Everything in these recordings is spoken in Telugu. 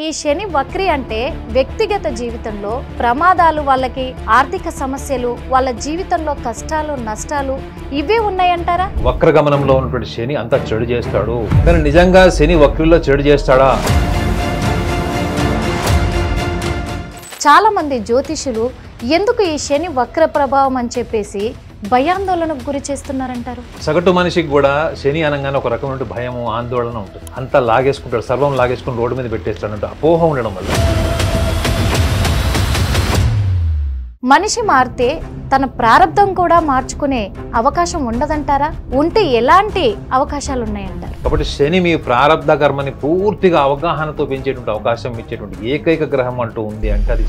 ఈ శని వక్రి అంటే వ్యక్తిగత జీవితంలో ప్రమాదాలు, వాళ్ళకి ఆర్థిక సమస్యలు, వాళ్ళ జీవితంలో కష్టాలు, నష్టాలు ఇవే ఉన్నాయంటారా? వక్రగమనంలో ఉన్నటువంటి శని అంతా చెడు చేస్తాడు. కానీ నిజంగా శని వక్రిలో చెడు చేస్తాడా? చాలా మంది జ్యోతిషులు ఎందుకు ఈ శని వక్ర ప్రభావం అని చెప్పేసి భయాందోళనకు గురి చేస్తున్నారంటారు. సగటు మనిషికి కూడా శని అనగానే ఒక రకమైన భయము, ఆందోళన ఉంటుంది. అంతా లాగేసుకుంటాడు, సర్వం లాగేసుకుని రోడ్డు మీద పెట్టేస్తాడంటే అపోహ ఉండడం వల్ల. మనిషి మారితే తన ప్రారంధం కూడా మార్చుకునే అవకాశం ఉండదంటారా? ఉంటే ఎలాంటి అవకాశాలు ఉన్నాయంటారు? కాబట్టి శని మీ ప్రారంధ కర్మని పూర్తిగా అవగాహనతో పెంచేటువంటి అవకాశం ఇచ్చేటువంటి ఏకైక గ్రహం అంటూ ఉంది అంటే అది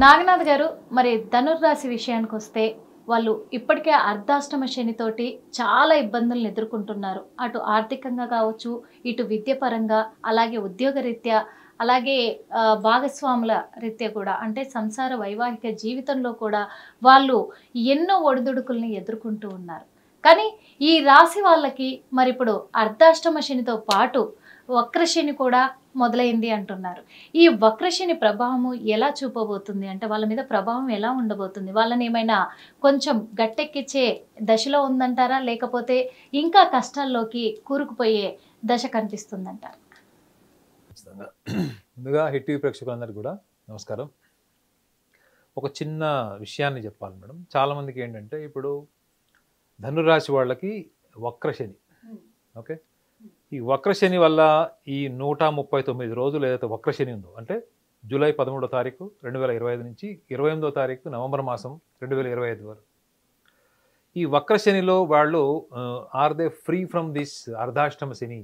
నాగనాథ్ గారు, మరి ధనుర్రాశి విషయానికి వస్తే వాళ్ళు ఇప్పటికే అర్ధాష్టమ శనితోటి చాలా ఇబ్బందులను ఎదుర్కొంటున్నారు. అటు ఆర్థికంగా కావచ్చు, ఇటు విద్యపరంగా, అలాగే ఉద్యోగరీత్యా, అలాగే భాగస్వాముల రీత్యా కూడా, అంటే సంసార వైవాహిక జీవితంలో కూడా వాళ్ళు ఎన్నో ఒడిదుడుకుల్ని ఎదుర్కొంటూ ఉన్నారు. కానీ ఈ రాశి వాళ్ళకి మరి ఇప్పుడు అర్ధాష్టమ శనితో పాటు వక్రశని కూడా మొదలైంది అంటున్నారు. ఈ వక్రశని ప్రభావము ఎలా చూపబోతుంది, అంటే వాళ్ళ మీద ప్రభావం ఎలా ఉండబోతుంది? వాళ్ళని ఏమైనా కొంచెం గట్టెక్కించే దశలో ఉందంటారా, లేకపోతే ఇంకా కష్టాల్లోకి కూరుకుపోయే దశ కనిపిస్తుందంటారా? ముందుగా హిట్ టీవీ ప్రేక్షకులందరికీ కూడా నమస్కారం. ఒక చిన్న విషయాన్ని చెప్పాలి మేడం. చాలామందికి ఏంటంటే ఇప్పుడు ధనురాశి వాళ్ళకి వక్రశని, ఓకే, ఈ వక్రశని వల్ల ఈ 139 రోజులు ఏదైతే వక్రశని ఉందో, అంటే జూలై 13వ తారీఖు 2025 నుంచి 28వ తారీఖు నవంబర్ మాసం 2025 వరకు ఈ వక్రశనిలో వాళ్ళు are they free from this అర్ధాష్టమ శని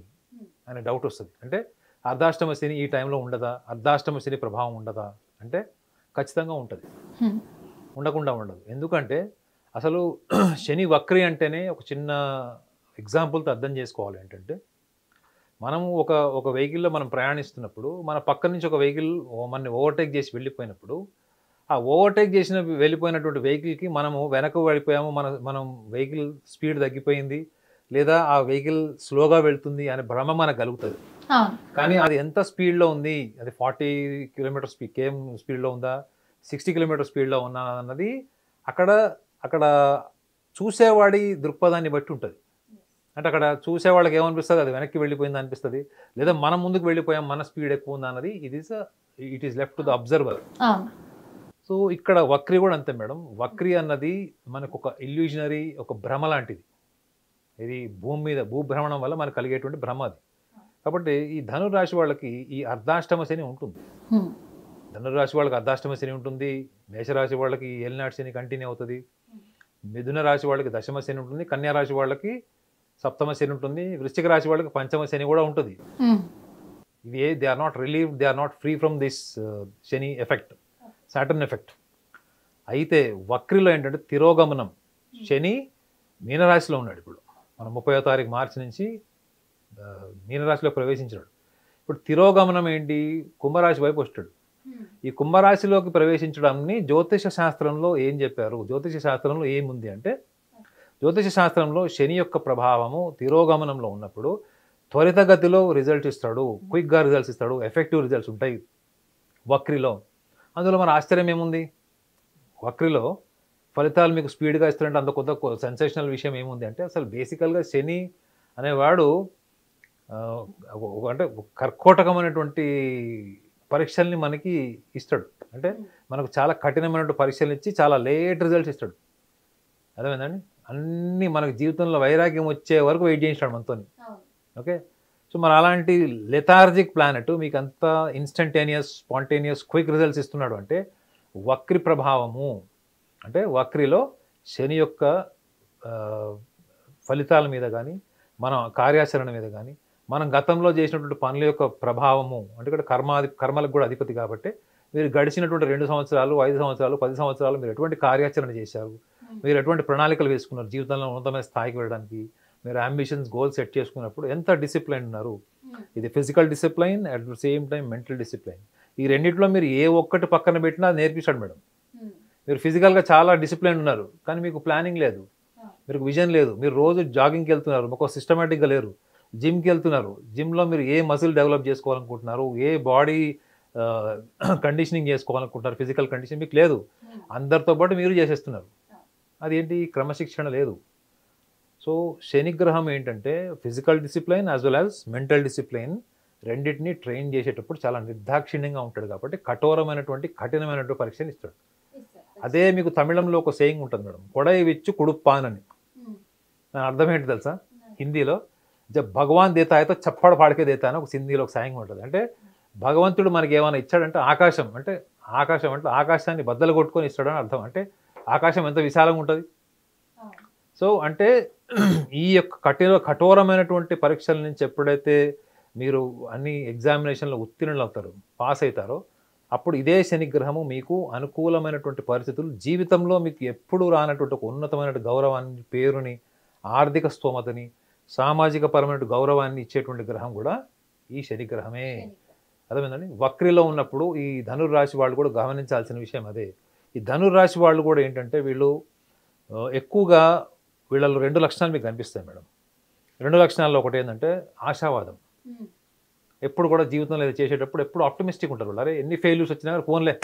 అనే డౌట్ వస్తుంది. అంటే అర్ధాష్టమ శని ఈ టైంలో ఉండదా, అర్ధాష్టమ శని ప్రభావం ఉండదా అంటే ఖచ్చితంగా ఉంటుంది, ఉండకుండా ఉండదు. ఎందుకంటే అసలు శని వక్రి అంటేనే ఒక చిన్న ఎగ్జాంపుల్తో అర్థం చేసుకోవాలి. ఏంటంటే మనము ఒక వెహికల్లో మనం ప్రయాణిస్తున్నప్పుడు మన పక్క నుంచి ఒక వెహికల్ మనని ఓవర్టేక్ చేసి వెళ్ళిపోయినప్పుడు ఆ ఓవర్టేక్ చేసిన వెళ్ళిపోయినటువంటి వెహికల్కి మనము వెనక వెళ్ళిపోయాము, మనం వెహికల్ స్పీడ్ తగ్గిపోయింది లేదా ఆ వెహికల్ స్లోగా వెళ్తుంది అనే భ్రమ మనకు కలుగుతుంది. కానీ అది ఎంత స్పీడ్లో ఉంది, అది 40 కిలోమీటర్ కేఎం స్పీడ్లో ఉందా, 60 కిలోమీటర్ స్పీడ్లో ఉన్నా అన్నది అక్కడ చూసేవాడి దృక్పథాన్ని బట్టి ఉంటుంది. అంటే అక్కడ చూసేవాళ్ళకి ఏమనిపిస్తుంది, అది వెనక్కి వెళ్ళిపోయింది అనిపిస్తుంది, లేదా మనం ముందుకు వెళ్ళిపోయాం, మన స్పీడ్ ఎక్కువ ఉందా అన్నది it is left to the observer. So ఇక్కడ వక్రి కూడా అంతే మేడం. వక్రి అన్నది మనకు ఒక ఇల్యూజనరీ, ఒక భ్రమ లాంటిది. ఇది భూమి మీద భూభ్రమణం వల్ల మనకు కలిగేటువంటి భ్రమ అది. కాబట్టి ఈ ధనురాశి వాళ్ళకి ఈ అర్ధాష్టమ శని ఉంటుంది. ధనురాశి వాళ్ళకి అర్ధాష్టమ శని ఉంటుంది. మేషరాశి వాళ్ళకి ఏలినాటి శని కంటిన్యూ అవుతుంది. మిథున రాశి వాళ్ళకి దశమ శని ఉంటుంది. కన్యా రాశి వాళ్ళకి సప్తమ శని ఉంటుంది. వృశ్చిక రాశి వాళ్ళకి పంచమ శని కూడా ఉంటుంది. ఇవి they are not relieved, they are not free from this Shani effect, Saturn effect. అయితే వక్రిలో ఏంటంటే తిరోగమనం. శని మీనరాశిలో ఉన్నాడు. ఇప్పుడు మనం 30వ తారీఖు మార్చి నుంచి మీనరాశిలో ప్రవేశించాడు. ఇప్పుడు తిరోగమనం ఏంటి, కుంభరాశి వైపు వస్తాడు. ఈ కుంభరాశిలోకి ప్రవేశించడాన్ని జ్యోతిష శాస్త్రంలో ఏం చెప్పారు, జ్యోతిష శాస్త్రంలో ఏముంది అంటే, జ్యోతిష శాస్త్రంలో శని యొక్క ప్రభావము తిరోగమనంలో ఉన్నప్పుడు త్వరితగతిలో రిజల్ట్ ఇస్తాడు, క్విక్గా రిజల్ట్స్ ఇస్తాడు, ఎఫెక్టివ్ రిజల్ట్స్ ఉంటాయి వక్రిలో. అందులో మన ఆశ్చర్యం ఏముంది, వక్రిలో ఫలితాలు మీకు స్పీడ్గా ఇస్తారంటే అంత కొత్త సెన్సేషనల్ విషయం ఏముంది అంటే, అసలు బేసికల్గా శని అనేవాడు అంటే కర్కోటకమైనటువంటి పరీక్షల్ని మనకి ఇస్తాడు. అంటే మనకు చాలా కఠినమైనటువంటి పరీక్షలు ఇచ్చి చాలా లేట్ రిజల్ట్స్ ఇస్తాడు. అర్థమైందండి? అన్నీ మనకు జీవితంలో వైరాగ్యం వచ్చే వరకు వెయిట్ చేయించాడు మనతో. ఓకే, సో మరి అలాంటి లెథార్జిక్ ప్లానెట్ మీకు అంత ఇన్స్టంటేనియస్, స్పాంటేనియస్, క్విక్ రిజల్ట్స్ ఇస్తున్నాడు అంటే వక్రి ప్రభావము. అంటే వక్రిలో శని యొక్క ఫలితాల మీద కానీ, మన కార్యాచరణ మీద కానీ, మనం గతంలో చేసినటువంటి పనుల యొక్క ప్రభావము. అంటే ఇక్కడ కర్మలకు కూడా అధిపతి కాబట్టి మీరు గడిచినటువంటి 2 సంవత్సరాలు, 5 సంవత్సరాలు, 10 సంవత్సరాలు మీరు ఎటువంటి కార్యాచరణ చేశారు, మీరు ఎటువంటి ప్రణాళికలు వేసుకున్నారు జీవితంలో ఉన్నతమైన స్థాయికి వెళ్ళడానికి, మీరు అంబిషన్స్, గోల్స్ సెట్ చేసుకున్నప్పుడు ఎంత డిసిప్లైన్ ఉన్నారు. ఇది physical discipline, at the same time mental discipline. ఈ రెండింటిలో మీరు ఏ ఒక్కటి పక్కన పెట్టినా అది నేర్పిస్తాడు మేడం. మీరు ఫిజికల్గా చాలా డిసిప్లైన్ ఉన్నారు కానీ మీకు ప్లానింగ్ లేదు, మీకు విజన్ లేదు, మీరు రోజు జాగింగ్కి వెళ్తున్నారు, ఒక సిస్టమేటిక్గా లేరు, జిమ్కి వెళ్తున్నారు, జిమ్లో మీరు ఏ మజిల్ డెవలప్ చేసుకోవాలనుకుంటున్నారు, ఏ బాడీ కండిషనింగ్ చేసుకోవాలనుకుంటున్నారు, ఫిజికల్ కండిషన్ మీకు లేదు, అందరితో పాటు మీరు చేసేస్తున్నారు. అదేంటి? క్రమశిక్షణ లేదు. సో శనిగ్రహం ఏంటంటే physical discipline as well as mental discipline రెండింటినీ ట్రైన్ చేసేటప్పుడు చాలా నిర్దాక్షిణ్యంగా ఉంటాడు కాబట్టి కఠోరమైనటువంటి కఠినమైనటువంటి పరీక్షను ఇస్తాడు. అదే మీకు తమిళంలో ఒక సేయింగ్ ఉంటుంది మేడం, కొడై విచ్చు కుడుప్పాన్ అని. దాని అర్థం ఏంటి తెలుసా? హిందీలో భగవాన్ దేతాయతో చప్పడ పాడికే దేతా అని ఒక హిందీలో ఒక సాయింగ్ ఉంటుంది. అంటే భగవంతుడు మనకి ఏమైనా ఇచ్చాడంటే ఆకాశం అంటే ఆకాశాన్ని బద్దలు కొట్టుకొని ఇస్తాడని అర్థం. అంటే ఆకాశం ఎంత విశాలంగా ఉంటుంది. సో అంటే ఈ యొక్క కఠోరమైనటువంటి పరీక్షల నుంచి ఎప్పుడైతే మీరు అన్ని ఎగ్జామినేషన్లో ఉత్తీర్ణులు అవుతారు, పాస్ అవుతారో, అప్పుడు ఇదే శనిగ్రహము మీకు అనుకూలమైనటువంటి పరిస్థితులు, జీవితంలో మీకు ఎప్పుడు రానటువంటి ఒక ఉన్నతమైన గౌరవాన్ని, పేరుని, ఆర్థిక స్తోమతని, సామాజిక పరమైన గౌరవాన్ని ఇచ్చేటువంటి గ్రహం కూడా ఈ శనిగ్రహమే. అర్థమైందండి? వక్రిలో ఉన్నప్పుడు ఈ ధనుర్రాశి వాళ్ళు కూడా గమనించాల్సిన విషయం అదే. ఈ ధనుర్రాశి వాళ్ళు కూడా ఏంటంటే వీళ్ళు ఎక్కువగా వీళ్ళలో 2 లక్షణాలు మీకు కనిపిస్తాయి మేడం. 2 లక్షణాల్లో ఒకటి ఏంటంటే ఆశావాదం. ఎప్పుడు కూడా జీవితంలో ఏదో చేసేటప్పుడు ఎప్పుడు ఆప్టమిస్టిక్ ఉంటారు వాళ్ళు. అరే ఎన్ని ఫెయిల్యూర్స్ వచ్చినా ఫోన్లే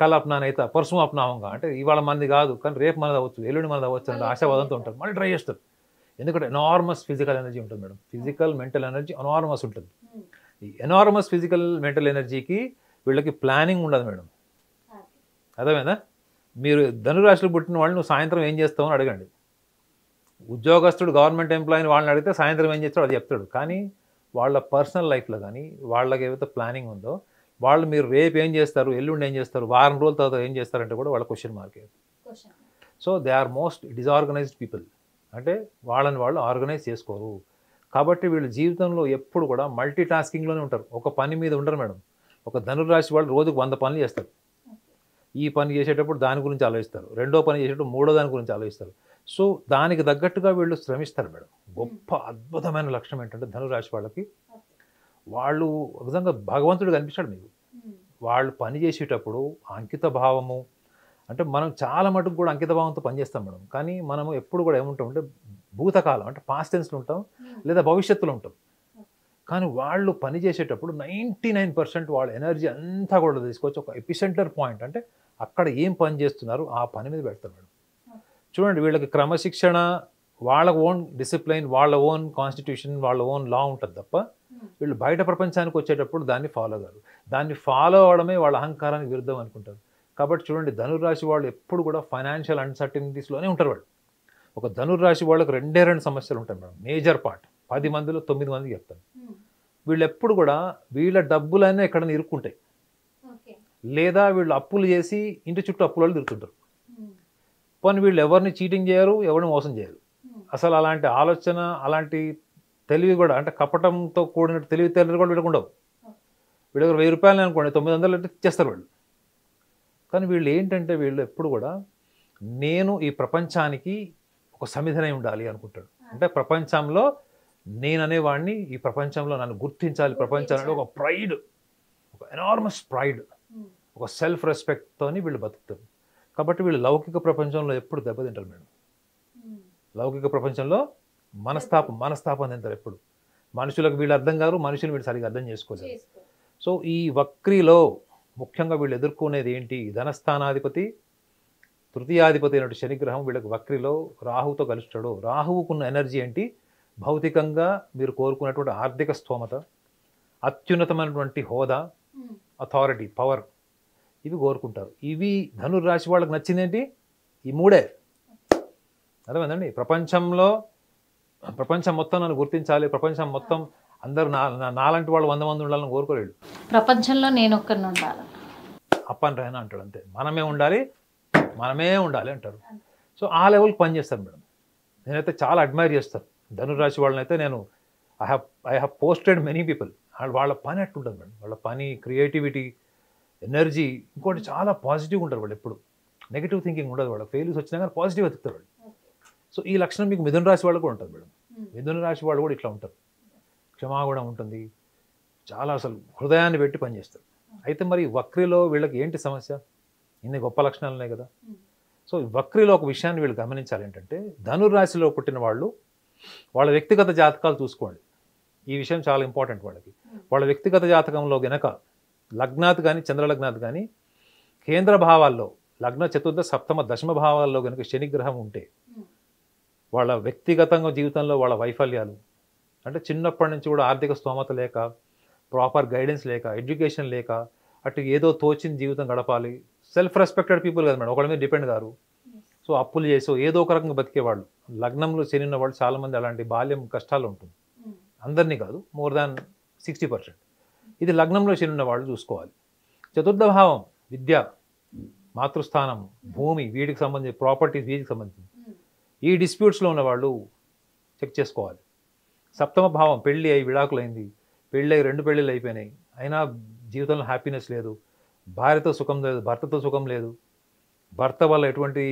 కల్ అప్నానైతే పర్సు అప్నావంగా, అంటే ఇవాళ మనది కాదు కానీ రేపు మనది అవ్వచ్చు, ఎల్లుండి మనది అవ్వచ్చు అంటే ఆశావాదంతో ఉంటారు. మళ్ళీ ట్రై చేస్తారు. ఎందుకంటే ఎనార్మస్ ఫిజికల్ ఎనర్జీ ఉంటుంది madam. Physical mental energy enormous ఉంటుంది. ఈ ఎనార్మస్ ఫిజికల్ మెంటల్ ఎనర్జీకి వీళ్ళకి ప్లానింగ్ ఉండదు మేడం. అర్థమైందా? మీరు ధనురాశిలో పుట్టిన వాళ్ళు నువ్వు సాయంత్రం ఏం చేస్తావు అని అడగండి. ఉద్యోగస్తుడు గవర్నమెంట్ ఎంప్లాయీని వాళ్ళని అడిగితే సాయంత్రం ఏం చేస్తాడో అది చెప్తాడు. కానీ వాళ్ళ పర్సనల్ లైఫ్లో కానీ వాళ్ళకి ఏవైతే ప్లానింగ్ ఉందో వాళ్ళు మీరు రేపు ఏం చేస్తారు, ఎల్లుండి ఏం చేస్తారు, వారం రోజుల తర్వాత ఏం చేస్తారంటే కూడా వాళ్ళ క్వశ్చన్ మార్కే. So they are most disorganised people. అంటే వాళ్ళని వాళ్ళు ఆర్గనైజ్ చేసుకోరు. కాబట్టి వీళ్ళ జీవితంలో ఎప్పుడు కూడా మల్టీ టాస్కింగ్లోనే ఉంటారు. ఒక పని మీద ఉండరు మేడం. ఒక ధనుర్రాశి వాళ్ళు రోజుకు 100 పనులు చేస్తారు. ఈ పని చేసేటప్పుడు దాని గురించి ఆలోచిస్తారు, రెండో పని చేసేటప్పుడు మూడో దాని గురించి ఆలోచిస్తారు. సో దానికి తగ్గట్టుగా వీళ్ళు శ్రమిస్తారు మేడం. గొప్ప అద్భుతమైన లక్షణం ఏంటంటే ధనురాశి వాళ్ళకి వాళ్ళు నిజంగా భగవంతుడు కనిపిస్తాడు మీకు. వాళ్ళు పని చేసేటప్పుడు అంకిత భావము, అంటే మనం చాలా మటుకు కూడా అంకిత భావంతో పనిచేస్తాం మేడం. కానీ మనము ఎప్పుడు కూడా ఏముంటాం అంటే భూతకాలం అంటే పాస్ట్ టెన్స్లో ఉంటాం లేదా భవిష్యత్తులో ఉంటాం. కానీ వాళ్ళు పని చేసేటప్పుడు 99% వాళ్ళ ఎనర్జీ అంతా కూడా తీసుకొచ్చి ఒక ఎపిసెంటర్ పాయింట్, అంటే అక్కడ ఏం పని చేస్తున్నారు ఆ పని మీద పెడతారు మేడం. చూడండి వీళ్ళకి క్రమశిక్షణ, వాళ్ళ ఓన్ డిసిప్లైన్, వాళ్ళ ఓన్ కాన్స్టిట్యూషన్, వాళ్ళ ఓన్ లా ఉంటుంది తప్ప వీళ్ళు బయట ప్రపంచానికి వచ్చేటప్పుడు దాన్ని ఫాలో కాదు. దాన్ని ఫాలో అవడమే వాళ్ళ అహంకారానికి విరుద్ధం అనుకుంటారు. కాబట్టి చూడండి ధనుర్రాశి వాళ్ళు ఎప్పుడు కూడా ఫైనాన్షియల్ అన్సర్టనిటీస్లోనే ఉంటారు. వాళ్ళు ఒక ధనుర్రాశి వాళ్ళకి 2 సమస్యలు ఉంటాయి మేడం. మేజర్ పార్ట్ 10 మందిలో 9 మందికి చెప్తాను. వీళ్ళు ఎప్పుడు కూడా వీళ్ళ డబ్బులైనా ఎక్కడైనా ఇరుక్కుంటాయి, లేదా వీళ్ళు అప్పులు చేసి ఇంటి చుట్టూ అప్పులలో తిరుగుతుంటారు. పోనీ వీళ్ళు ఎవరిని చీటింగ్ చేయరు, ఎవరిని మోసం చేయరు. అసలు అలాంటి ఆలోచన, అలాంటి తెలివి కూడా, అంటే కపటంతో కూడిన తెలివి తెలివి కూడా వీళ్ళకు ఉండవు. వీళ్ళ దగ్గర 1000 రూపాయలు అనుకోండి, 900 అంటే ఇచ్చేస్తారు వాళ్ళు. కానీ వీళ్ళు ఏంటంటే వీళ్ళు ఎప్పుడు కూడా నేను ఈ ప్రపంచానికి ఒక సమిధనై ఉండాలి అనుకుంటాడు. అంటే ప్రపంచంలో నేననేవాడిని, ఈ ప్రపంచంలో నన్ను గుర్తించాలి, ప్రపంచంలో ఒక ప్రైడ్, ఒక ఎనార్మస్ ప్రైడ్, ఒక సెల్ఫ్ రెస్పెక్ట్తోని వీళ్ళు బతుకుతారు. కాబట్టి వీళ్ళు లౌకిక ప్రపంచంలో ఎప్పుడు దెబ్బతింటారు మేడం. లౌకిక ప్రపంచంలో మనస్తాపం తింటారు ఎప్పుడు. మనుషులకు వీళ్ళు అర్థం కారు, మనుషులు వీళ్ళు సరిగ్గా అర్థం చేసుకోలేరు. సో ఈ వక్రీలో ముఖ్యంగా వీళ్ళు ఎదుర్కొనేది ఏంటి? ధనస్థానాధిపతి, తృతీయాధిపతి అయినటువంటి శనిగ్రహం వీళ్ళకి వక్రీలో రాహువుతో కలుస్తాడు. రాహువుకున్న ఎనర్జీ ఏంటి? భౌతికంగా మీరు కోరుకున్నటువంటి ఆర్థిక స్తోమత, అత్యున్నతమైనటువంటి హోదా, అథారిటీ, పవర్, ఇవి కోరుకుంటారు. ఇవి ధనుర్రాశి వాళ్ళకి నచ్చిందేంటి? ఈ 3. అర్థమైందండి? ప్రపంచం మొత్తం నన్ను గుర్తించాలి, ప్రపంచం మొత్తం అందరూ నాలాంటి వాళ్ళు 100 మంది ఉండాలని కోరుకోలేడు. ప్రపంచంలో నేను ఒక్కరిని ఉండాలి, అప్పని రైనా అంటాడు. అంతే, మనమే ఉండాలి అంటారు. సో ఆ లెవెల్కి పనిచేస్తారు మేడం. నేనైతే చాలా అడ్మైర్ చేస్తాను ధనుర్రాశి వాళ్ళని. అయితే నేను I have posted many people. వాళ్ళ పని అట్టుంటుంది మేడం. వాళ్ళ పని, క్రియేటివిటీ, ఎనర్జీ, ఇంకోటి చాలా పాజిటివ్గా ఉంటారు వాళ్ళు. ఎప్పుడు నెగిటివ్ థింకింగ్ ఉండదు. వాళ్ళ ఫెయిల్యూర్స్ వచ్చినా కానీ పాజిటివ్ వెతుకుతారు వాళ్ళు. సో ఈ లక్షణం మీకు మిథున రాశి వాళ్ళు కూడా ఉంటుంది మేడం. మిథున రాశి వాళ్ళు కూడా ఇట్లా ఉంటారు. క్షమాగుణం ఉంటుంది, చాలా అసలు హృదయాన్ని పెట్టి పనిచేస్తారు. అయితే మరి వక్రిలో వీళ్ళకి ఏంటి సమస్య? ఇన్ని గొప్ప లక్షణాలు ఉన్నాయి కదా. సో వక్రిలో ఒక విషయాన్ని వీళ్ళు గమనించాలి ఏంటంటే, ధనుర్రాశిలో పుట్టిన వాళ్ళు వాళ్ళ వ్యక్తిగత జాతకాలు చూసుకోండి. ఈ విషయం చాలా ఇంపార్టెంట్ వాళ్ళకి. వాళ్ళ వ్యక్తిగత జాతకంలో గనక లగ్నాత్ కానీ చంద్రలగ్నాత్ కానీ కేంద్ర భావాల్లో లగ్న చతుర్థ సప్తమ దశమ భావాల్లో కనుక శనిగ్రహం ఉంటే వాళ్ళ వ్యక్తిగతంగా జీవితంలో వాళ్ళ వైఫల్యాలు, అంటే చిన్నప్పటి నుంచి కూడా ఆర్థిక స్తోమత లేక, ప్రాపర్ గైడెన్స్ లేక, ఎడ్యుకేషన్ లేక, అటు ఏదో తోచిన జీవితం గడపాలి. సెల్ఫ్ రెస్పెక్టెడ్ పీపుల్ కదా మేడం, ఒకళ్ళ మీద డిపెండ్ గారు. సో అప్పులు చేసో ఏదో ఒక రకంగా బతికేవాళ్ళు. లగ్నంలో శని ఉన్న వాళ్ళు చాలామంది అలాంటి బాల్యం కష్టాలు ఉంటుంది. అందరినీ కాదు, మోర్ దాన్ 60%. ఇది లగ్నంలో శని ఉన్న వాళ్ళు చూసుకోవాలి. చతుర్థ భావం విద్య, మాతృస్థానం, భూమి, వీటికి సంబంధించి ప్రాపర్టీస్, వీటికి సంబంధించి ఈ డిస్ప్యూట్స్లో ఉన్న వాళ్ళు చెక్ చేసుకోవాలి. సప్తమ భావం పెళ్ళి అయి విడాకులైంది, పెళ్ళి అయి 2 పెళ్ళిళ్ళు అయిపోయినాయి, అయినా జీవితంలో హ్యాపీనెస్ లేదు, భార్యతో సుఖం లేదు, భర్తతో సుఖం లేదు, భర్త వల్ల ఎటువంటి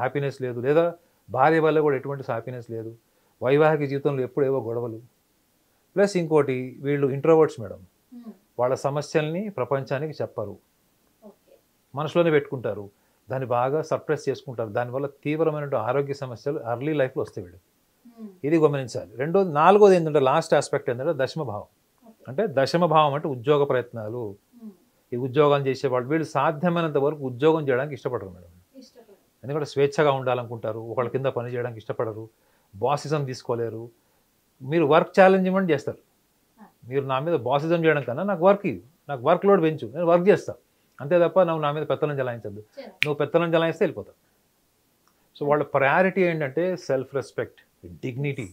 హ్యాపీనెస్ లేదు, లేదా భార్య వల్ల కూడా ఎటువంటి హ్యాపీనెస్ లేదు, వైవాహిక జీవితంలో ఎప్పుడు ఏవో గొడవలు. ప్లస్ ఇంకోటి, వీళ్ళు ఇంట్రోవర్ట్స్ మేడం. వాళ్ళ సమస్యల్ని ప్రపంచానికి చెప్పరు, మనసులోనే పెట్టుకుంటారు, దాన్ని బాగా సప్రెస్ చేసుకుంటారు. దానివల్ల తీవ్రమైన ఆరోగ్య సమస్యలు ఎర్లీ లైఫ్లో వస్తాయి వీళ్ళు. ఇది గమనించాలి. రెండోది, నాలుగోది ఏంటంటే లాస్ట్ ఆస్పెక్ట్ ఏంటంటే దశమ భావం. అంటే దశమ భావం అంటే ఉద్యోగ ప్రయత్నాలు. ఈ ఉద్యోగాలు చేసేవాళ్ళు వీళ్ళు సాధ్యమైనంత వరకు ఉద్యోగం చేయడానికి ఇష్టపడరు మేడం. ఎందుకంటే స్వేచ్ఛగా ఉండాలనుకుంటారు, ఒకళ్ళ కింద పని చేయడానికి ఇష్టపడరు, బాసిజం తీసుకోలేరు. మీరు వర్క్ ఛాలెంజ్ ఇవ్వండి చేస్తారు. మీరు నా మీద బాసిజం చేయడం కన్నా నాకు వర్క్ లోడ్ పెంచు, నేను వర్క్ చేస్తాను అంతే తప్ప నువ్వు నా మీద పెత్తనం జలాయించద్దు. నువ్వు పెత్తనం జలాయిస్తే వెళ్ళిపోతావు. సో వాళ్ళ ప్రయారిటీ ఏంటంటే సెల్ఫ్ రెస్పెక్ట్, డిగ్నిటీ.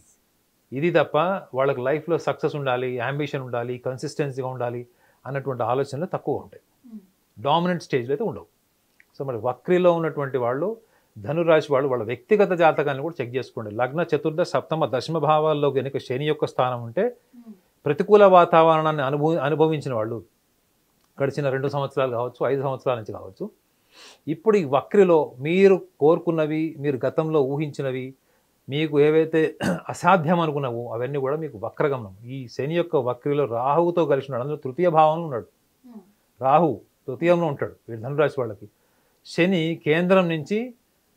ఇది తప్ప వాళ్ళకి లైఫ్లో సక్సెస్ ఉండాలి, అంబిషన్ ఉండాలి, కన్సిస్టెన్సీగా ఉండాలి అన్నటువంటి ఆలోచనలు తక్కువ ఉంటాయి. డామినెంట్ స్టేజ్లో అయితే ఉండవు. సో మరి వక్రీలో ఉన్నటువంటి వాళ్ళు, ధనురాశి వాళ్ళు, వాళ్ళ వ్యక్తిగత జాతకాన్ని కూడా చెక్ చేసుకోండి. లగ్న చతుర్థ సప్తమ దశమ భావాల్లో కనుక శని యొక్క స్థానం ఉంటే ప్రతికూల వాతావరణాన్ని అనుభవించిన వాళ్ళు గడిచిన 2 సంవత్సరాలు కావచ్చు, 5 సంవత్సరాల నుంచి కావచ్చు, ఇప్పుడు ఈ వక్రిలో మీరు కోరుకున్నవి, మీరు గతంలో ఊహించినవి, మీకు ఏవైతే అసాధ్యం అనుకున్నావో అవన్నీ కూడా మీకు వక్రగమనం. ఈ శని యొక్క వక్రిలో రాహువుతో కలిసి ఉన్నాడు. అందులో తృతీయ భావంలో ఉన్నాడు. రాహు తృతీయంలో ఉంటాడు వీళ్ళు ధనురాశి వాళ్ళకి. శని కేంద్రం నుంచి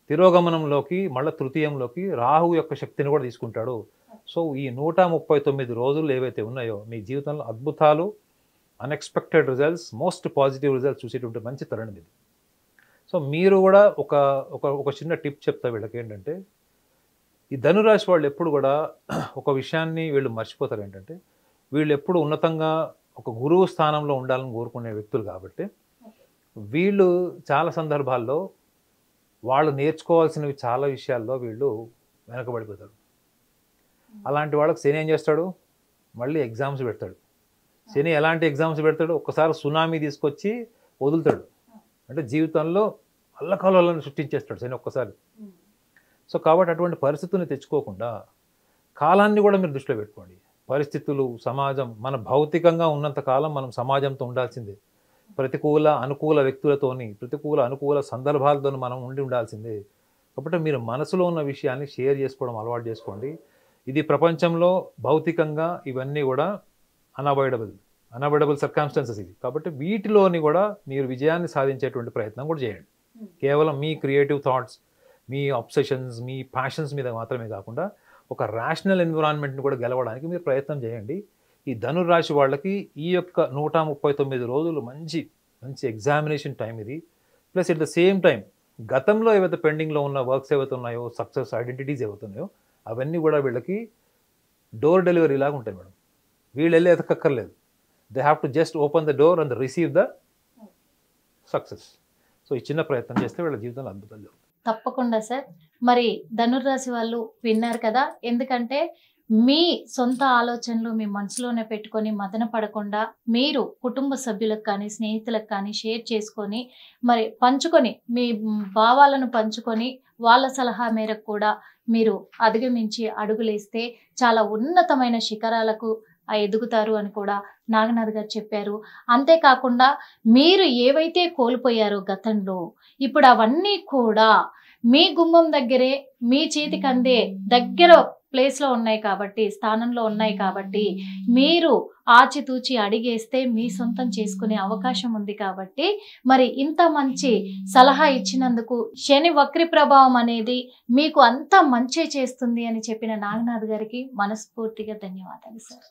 తిరోగమనంలోకి, మళ్ళీ తృతీయంలోకి రాహు యొక్క శక్తిని కూడా తీసుకుంటాడు. సో ఈ 139 రోజులు ఏవైతే ఉన్నాయో మీ జీవితంలో అద్భుతాలు, unexpected results, most positive results చూసేటువంటి మంచి తరుణం ఇది. సో మీరు కూడా ఒక చిన్న టిప్ చెప్తా వీళ్ళకి ఏంటంటే, ఈ ధనురాశి వాళ్ళు ఎప్పుడు కూడా ఒక విషయాన్ని వీళ్ళు మర్చిపోతారు ఏంటంటే, వీళ్ళు ఎప్పుడు ఉన్నతంగా ఒక గురువు స్థానంలో ఉండాలని కోరుకునే వ్యక్తులు కాబట్టి వీళ్ళు చాలా సందర్భాల్లో వాళ్ళు నేర్చుకోవాల్సినవి చాలా విషయాల్లో వీళ్ళు వెనకబడిపోతారు. అలాంటి వాళ్ళకి శని ఏం చేస్తాడు, మళ్ళీ ఎగ్జామ్స్ పెడతాడు. శని ఎలాంటి ఎగ్జామ్స్ పెడతాడు, ఒక్కసారి సునామీ తీసుకొచ్చి వదులుతాడు. అంటే జీవితంలో అల్లకల్లోలను సృష్టించేస్తాడు శని ఒక్కసారి. సో కాబట్టి అటువంటి పరిస్థితుల్ని తెచ్చుకోకుండా కాలాన్ని కూడా మీరు దృష్టిలో పెట్టుకోండి. పరిస్థితులు, సమాజం, మన భౌతికంగా ఉన్నంత కాలం మనం సమాజంతో ఉండాల్సిందే. ప్రతికూల అనుకూల వ్యక్తులతోని, ప్రతికూల అనుకూల సందర్భాలతో మనం ఉండాల్సిందే. కాబట్టి మీరు మనసులో ఉన్న విషయాన్ని షేర్ చేసుకోవడం అలవాటు చేసుకోండి. ఇది ప్రపంచంలో భౌతికంగా ఇవన్నీ కూడా అన్అవాయిడబుల్ సర్కమ్స్టాన్సెస్ ఇది. కాబట్టి వీటిలోని కూడా మీరు విజయాన్ని సాధించేటువంటి ప్రయత్నం కూడా చేయండి. కేవలం మీ క్రియేటివ్ థాట్స్, మీ అబ్సెషన్స్, మీ ప్యాషన్స్ మీద మాత్రమే కాకుండా ఒక రేషనల్ ఎన్విరాన్మెంట్ని కూడా గెలవడానికి మీరు ప్రయత్నం చేయండి. ఈ ధనురాశి వాళ్ళకి ఈ యొక్క 139 రోజులు మంచి ఎగ్జామినేషన్ టైం ఇది. Plus at the same time గతంలో ఏవైతే పెండింగ్లో ఉన్న వర్క్స్ ఏవైతే ఉన్నాయో, సక్సెస్ ఐడెంటిటీస్ ఏవైతే ఉన్నాయో అవన్నీ కూడా వీళ్ళకి డోర్ డెలివరీ లాగా ఉంటాయి మేడం. వీళ్ళు వెళ్ళి ఎతకక్కర్లేదు. They have to just open the door and receive the success. So ఈ చిన్న ప్రయత్నం చేస్తే వీళ్ళ జీవితంలో అద్భుతాలు జరుగుతాయి. తప్పకుండా సార్. మరి ధనుర్రాశి వాళ్ళు విన్నారు కదా, ఎందుకంటే మీ సొంత ఆలోచనలు మీ మనసులోనే పెట్టుకొని మదన పడకుండా మీరు కుటుంబ సభ్యులకు కానీ స్నేహితులకు కానీ షేర్ చేసుకొని మరి పంచుకొని మీ భావాలను పంచుకొని వాళ్ళ సలహా మేరకు కూడా మీరు అధిగమించి అడుగులేస్తే చాలా ఉన్నతమైన శిఖరాలకు ఎదుగుతారు అని కూడా నాగనాథ్ గారు చెప్పారు. అంతేకాకుండా మీరు ఏవైతే కోల్పోయారో గతంలో, ఇప్పుడు అవన్నీ కూడా మీ గుమ్మం దగ్గరే, మీ చేతికి అందే దగ్గర ప్లేస్లో ఉన్నాయి కాబట్టి, స్థానంలో ఉన్నాయి కాబట్టి, మీరు ఆచితూచి అడిగేస్తే మీ సొంతం చేసుకునే అవకాశం ఉంది కాబట్టి, మరి ఇంత మంచి సలహా ఇచ్చినందుకు, శని వక్రి ప్రభావం అనేది మీకు అంతా మంచే చేస్తుంది అని చెప్పిన నాగనాథ్ గారికి మనస్ఫూర్తిగా ధన్యవాదాలు సార్.